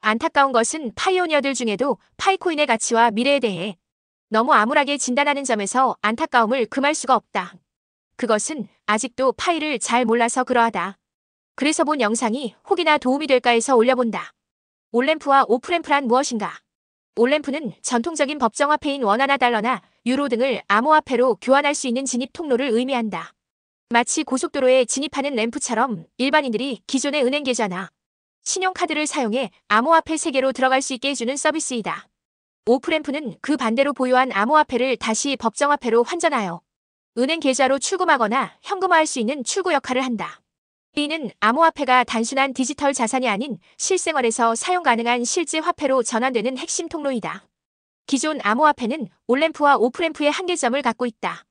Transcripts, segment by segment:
안타까운 것은 파이오니어들 중에도 파이코인의 가치와 미래에 대해 너무 암울하게 진단하는 점에서 안타까움을 금할 수가 없다. 그것은 아직도 파이를 잘 몰라서 그러하다. 그래서 본 영상이 혹이나 도움이 될까 해서 올려본다. 온램프와 오프램프란 무엇인가? 온램프는 전통적인 법정화폐인 원화나 달러나 유로 등을 암호화폐로 교환할 수 있는 진입 통로를 의미한다. 마치 고속도로에 진입하는 램프처럼 일반인들이 기존의 은행 계좌나 신용카드를 사용해 암호화폐 세계로 들어갈 수 있게 해주는 서비스이다. 오프램프는 그 반대로 보유한 암호화폐를 다시 법정화폐로 환전하여 은행 계좌로 출금하거나 현금화할 수 있는 출구 역할을 한다. 이는 암호화폐가 단순한 디지털 자산이 아닌 실생활에서 사용 가능한 실제 화폐로 전환되는 핵심 통로이다. 기존 암호화폐는 온램프와 오프램프의 한계점을 갖고 있다.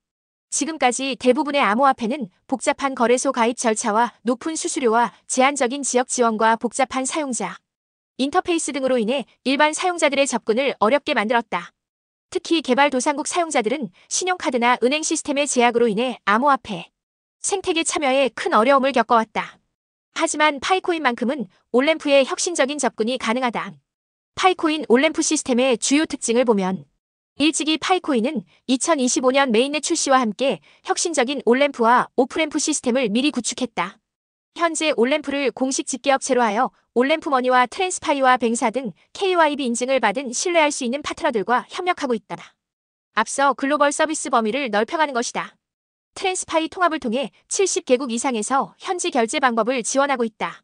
지금까지 대부분의 암호화폐는 복잡한 거래소 가입 절차와 높은 수수료와 제한적인 지역 지원과 복잡한 사용자 인터페이스 등으로 인해 일반 사용자들의 접근을 어렵게 만들었다. 특히 개발도상국 사용자들은 신용카드나 은행 시스템의 제약으로 인해 암호화폐 생태계 참여에 큰 어려움을 겪어왔다. 하지만 파이코인만큼은 온램프의 혁신적인 접근이 가능하다. 파이코인 온램프 시스템의 주요 특징을 보면 일찍이 파이코인은 2025년 메인넷 출시와 함께 혁신적인 온램프와 오프램프 시스템을 미리 구축했다. 현재 온램프를 공식 집계업체로 하여 온램프머니와 트랜스파이와 뱅사 등 KYB 인증을 받은 신뢰할 수 있는 파트너들과 협력하고 있다. 앞서 글로벌 서비스 범위를 넓혀가는 것이다. 트랜스파이 통합을 통해 70개국 이상에서 현지 결제 방법을 지원하고 있다.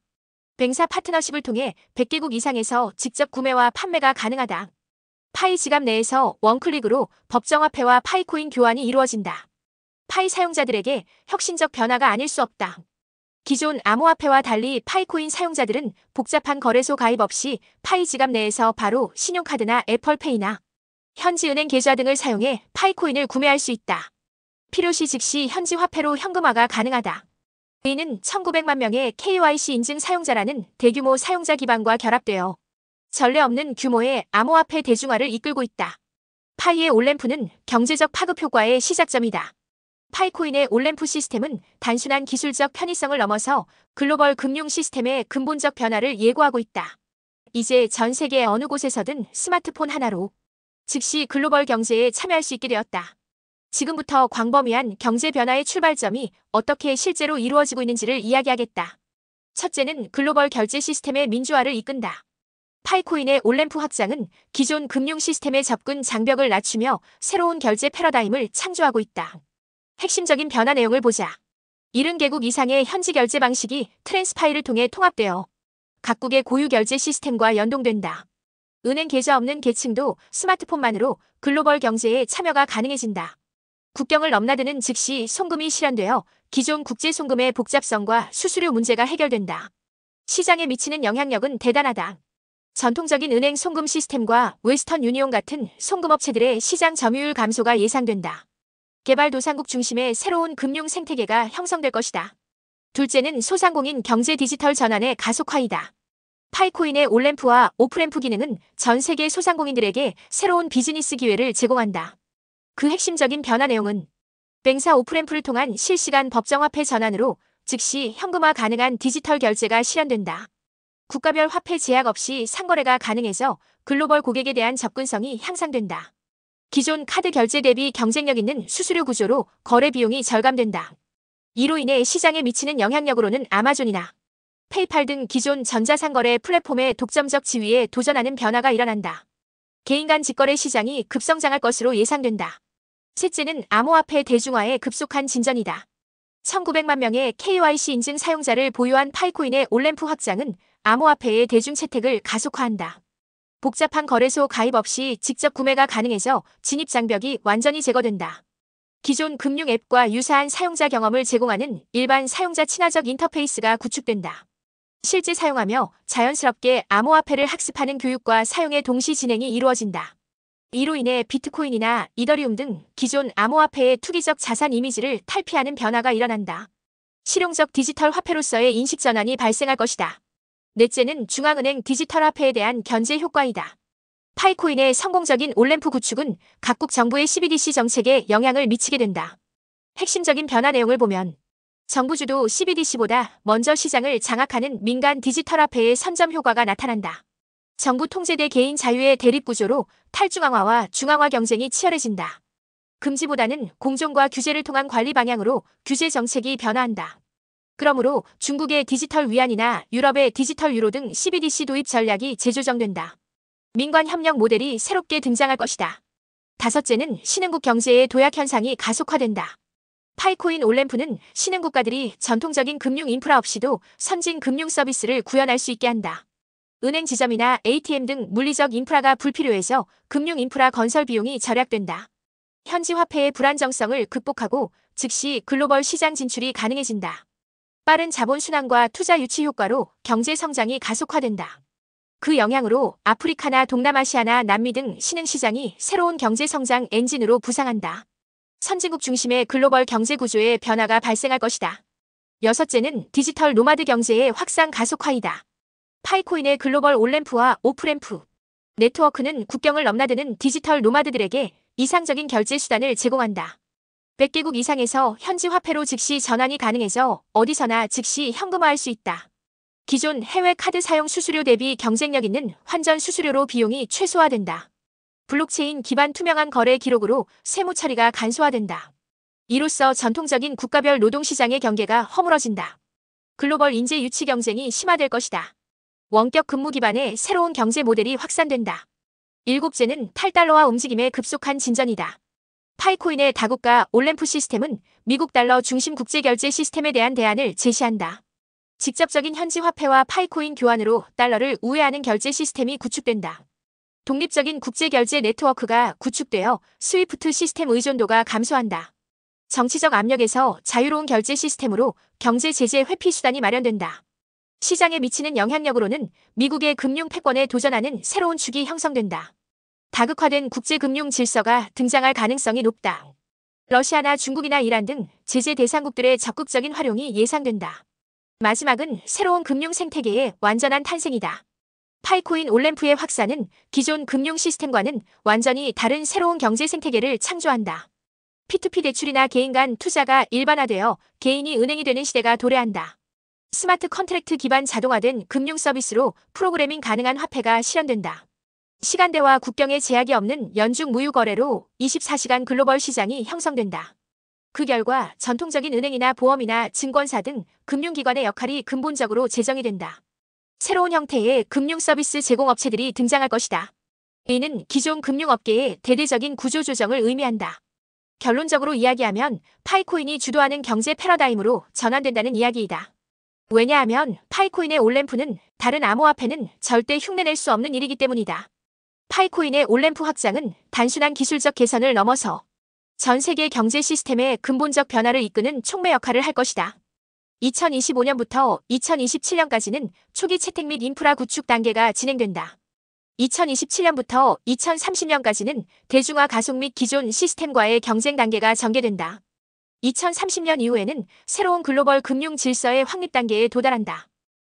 뱅사 파트너십을 통해 100개국 이상에서 직접 구매와 판매가 가능하다. 파이 지갑 내에서 원클릭으로 법정화폐와 파이코인 교환이 이루어진다. 파이 사용자들에게 혁신적 변화가 아닐 수 없다. 기존 암호화폐와 달리 파이코인 사용자들은 복잡한 거래소 가입 없이 파이 지갑 내에서 바로 신용카드나 애플페이나 현지 은행 계좌 등을 사용해 파이코인을 구매할 수 있다. 필요시 즉시 현지 화폐로 현금화가 가능하다. 이는 1900만 명의 KYC 인증 사용자라는 대규모 사용자 기반과 결합되어 전례 없는 규모의 암호화폐 대중화를 이끌고 있다. 파이의 온램프는 경제적 파급 효과의 시작점이다. 파이코인의 온램프 시스템은 단순한 기술적 편의성을 넘어서 글로벌 금융 시스템의 근본적 변화를 예고하고 있다. 이제 전 세계 어느 곳에서든 스마트폰 하나로 즉시 글로벌 경제에 참여할 수 있게 되었다. 지금부터 광범위한 경제 변화의 출발점이 어떻게 실제로 이루어지고 있는지를 이야기하겠다. 첫째는 글로벌 결제 시스템의 민주화를 이끈다. 파이코인의 온램프 확장은 기존 금융 시스템의 접근 장벽을 낮추며 새로운 결제 패러다임을 창조하고 있다. 핵심적인 변화 내용을 보자. 70개국 이상의 현지 결제 방식이 트랜스파이를 통해 통합되어 각국의 고유 결제 시스템과 연동된다. 은행 계좌 없는 계층도 스마트폰만으로 글로벌 경제에 참여가 가능해진다. 국경을 넘나드는 즉시 송금이 실현되어 기존 국제 송금의 복잡성과 수수료 문제가 해결된다. 시장에 미치는 영향력은 대단하다. 전통적인 은행 송금 시스템과 웨스턴 유니온 같은 송금업체들의 시장 점유율 감소가 예상된다. 개발도상국 중심의 새로운 금융 생태계가 형성될 것이다. 둘째는 소상공인 경제 디지털 전환의 가속화이다. 파이코인의 온램프와 오프램프 기능은 전 세계 소상공인들에게 새로운 비즈니스 기회를 제공한다. 그 핵심적인 변화 내용은 뱅사 오프램프를 통한 실시간 법정화폐 전환으로 즉시 현금화 가능한 디지털 결제가 실현된다. 국가별 화폐 제약 없이 상거래가 가능해져 글로벌 고객에 대한 접근성이 향상된다. 기존 카드 결제 대비 경쟁력 있는 수수료 구조로 거래 비용이 절감된다. 이로 인해 시장에 미치는 영향력으로는 아마존이나 페이팔 등 기존 전자상거래 플랫폼의 독점적 지위에 도전하는 변화가 일어난다. 개인 간 직거래 시장이 급성장할 것으로 예상된다. 셋째는 암호화폐 대중화의 급속한 진전이다. 1900만 명의 KYC 인증 사용자를 보유한 파이코인의 온램프 확장은 암호화폐의 대중 채택을 가속화한다. 복잡한 거래소 가입 없이 직접 구매가 가능해져 진입 장벽이 완전히 제거된다. 기존 금융 앱과 유사한 사용자 경험을 제공하는 일반 사용자 친화적 인터페이스가 구축된다. 실제 사용하며 자연스럽게 암호화폐를 학습하는 교육과 사용의 동시 진행이 이루어진다. 이로 인해 비트코인이나 이더리움 등 기존 암호화폐의 투기적 자산 이미지를 탈피하는 변화가 일어난다. 실용적 디지털 화폐로서의 인식 전환이 발생할 것이다. 넷째는 중앙은행 디지털 화폐에 대한 견제 효과이다. 파이코인의 성공적인 온램프 구축은 각국 정부의 CBDC 정책에 영향을 미치게 된다. 핵심적인 변화 내용을 보면 정부 주도 CBDC보다 먼저 시장을 장악하는 민간 디지털 화폐의 선점 효과가 나타난다. 정부 통제 대 개인 자유의 대립구조로 탈중앙화와 중앙화 경쟁이 치열해진다. 금지보다는 공정과 규제를 통한 관리 방향으로 규제 정책이 변화한다. 그러므로 중국의 디지털 위안이나 유럽의 디지털 유로 등 CBDC 도입 전략이 재조정된다. 민관 협력 모델이 새롭게 등장할 것이다. 다섯째는 신흥국 경제의 도약 현상이 가속화된다. 파이코인 올램프는 신흥국가들이 전통적인 금융 인프라 없이도 선진 금융 서비스를 구현할 수 있게 한다. 은행 지점이나 ATM 등 물리적 인프라가 불필요해서 금융 인프라 건설 비용이 절약된다. 현지 화폐의 불안정성을 극복하고 즉시 글로벌 시장 진출이 가능해진다. 빠른 자본 순환과 투자 유치 효과로 경제 성장이 가속화된다. 그 영향으로 아프리카나 동남아시아나 남미 등 신흥 시장이 새로운 경제 성장 엔진으로 부상한다. 선진국 중심의 글로벌 경제 구조의 변화가 발생할 것이다. 여섯째는 디지털 노마드 경제의 확산 가속화이다. 파이코인의 글로벌 온램프와 오프램프 네트워크는 국경을 넘나드는 디지털 노마드들에게 이상적인 결제 수단을 제공한다. 100개국 이상에서 현지 화폐로 즉시 전환이 가능해져 어디서나 즉시 현금화할 수 있다. 기존 해외 카드 사용 수수료 대비 경쟁력 있는 환전 수수료로 비용이 최소화된다. 블록체인 기반 투명한 거래 기록으로 세무 처리가 간소화된다. 이로써 전통적인 국가별 노동시장의 경계가 허물어진다. 글로벌 인재 유치 경쟁이 심화될 것이다. 원격 근무 기반의 새로운 경제 모델이 확산된다. 일곱째는 탈달러화 움직임의 급속한 진전이다. 파이코인의 다국가 올램프 시스템은 미국 달러 중심 국제결제 시스템에 대한 대안을 제시한다. 직접적인 현지 화폐와 파이코인 교환으로 달러를 우회하는 결제 시스템이 구축된다. 독립적인 국제결제 네트워크가 구축되어 스위프트 시스템 의존도가 감소한다. 정치적 압력에서 자유로운 결제 시스템으로 경제 제재 회피 수단이 마련된다. 시장에 미치는 영향력으로는 미국의 금융 패권에 도전하는 새로운 축이 형성된다. 다극화된 국제금융 질서가 등장할 가능성이 높다. 러시아나 중국이나 이란 등 제재 대상국들의 적극적인 활용이 예상된다. 마지막은 새로운 금융 생태계의 완전한 탄생이다. 파이코인 올램프의 확산은 기존 금융 시스템과는 완전히 다른 새로운 경제 생태계를 창조한다. P2P 대출이나 개인 간 투자가 일반화되어 개인이 은행이 되는 시대가 도래한다. 스마트 컨트랙트 기반 자동화된 금융 서비스로 프로그래밍 가능한 화폐가 실현된다. 시간대와 국경의 제약이 없는 연중 무휴 거래로 24시간 글로벌 시장이 형성된다. 그 결과 전통적인 은행이나 보험이나 증권사 등 금융기관의 역할이 근본적으로 재정이 된다. 새로운 형태의 금융 서비스 제공업체들이 등장할 것이다. 이는 기존 금융업계의 대대적인 구조조정을 의미한다. 결론적으로 이야기하면 파이코인이 주도하는 경제 패러다임으로 전환된다는 이야기이다. 왜냐하면 파이코인의 올램프는 다른 암호화폐는 절대 흉내낼 수 없는 일이기 때문이다. 파이코인의 올램프 확장은 단순한 기술적 개선을 넘어서 전 세계 경제 시스템의 근본적 변화를 이끄는 촉매 역할을 할 것이다. 2025년부터 2027년까지는 초기 채택 및 인프라 구축 단계가 진행된다. 2027년부터 2030년까지는 대중화 가속 및 기존 시스템과의 경쟁 단계가 전개된다. 2030년 이후에는 새로운 글로벌 금융 질서의 확립 단계에 도달한다.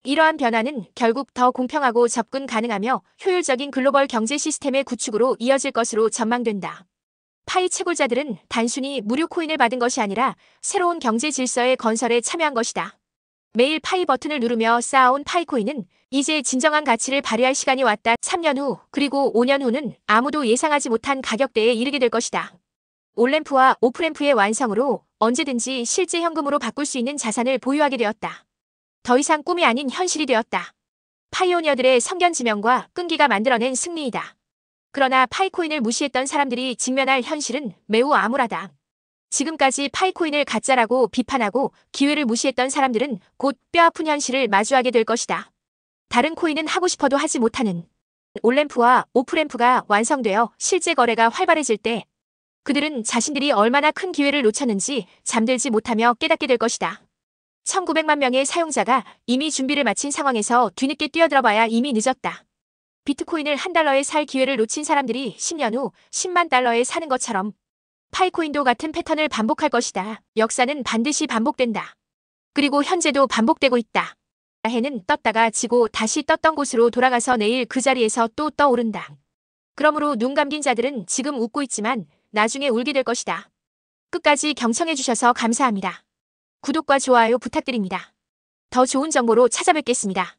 이러한 변화는 결국 더 공평하고 접근 가능하며 효율적인 글로벌 경제 시스템의 구축으로 이어질 것으로 전망된다. 파이 채굴자들은 단순히 무료 코인을 받은 것이 아니라 새로운 경제 질서의 건설에 참여한 것이다. 매일 파이 버튼을 누르며 쌓아온 파이코인은 이제 진정한 가치를 발휘할 시간이 왔다. 3년 후 그리고 5년 후는 아무도 예상하지 못한 가격대에 이르게 될 것이다. 올램프와 오프램프의 완성으로 언제든지 실제 현금으로 바꿀 수 있는 자산을 보유하게 되었다. 더 이상 꿈이 아닌 현실이 되었다. 파이오니어들의 성견지명과 끈기가 만들어낸 승리이다. 그러나 파이코인을 무시했던 사람들이 직면할 현실은 매우 암울하다. 지금까지 파이코인을 가짜라고 비판하고 기회를 무시했던 사람들은 곧 뼈아픈 현실을 마주하게 될 것이다. 다른 코인은 하고 싶어도 하지 못하는 올램프와 오프램프가 완성되어 실제 거래가 활발해질 때 그들은 자신들이 얼마나 큰 기회를 놓쳤는지 잠들지 못하며 깨닫게 될 것이다. 1900만 명의 사용자가 이미 준비를 마친 상황에서 뒤늦게 뛰어들어봐야 이미 늦었다. 비트코인을 $1에 살 기회를 놓친 사람들이 10년 후 10만 달러에 사는 것처럼 파이코인도 같은 패턴을 반복할 것이다. 역사는 반드시 반복된다. 그리고 현재도 반복되고 있다. 해는 떴다가 지고 다시 떴던 곳으로 돌아가서 내일 그 자리에서 또 떠오른다. 그러므로 눈 감긴 자들은 지금 웃고 있지만 나중에 울게 될 것이다. 끝까지 경청해주셔서 감사합니다. 구독과 좋아요 부탁드립니다. 더 좋은 정보로 찾아뵙겠습니다.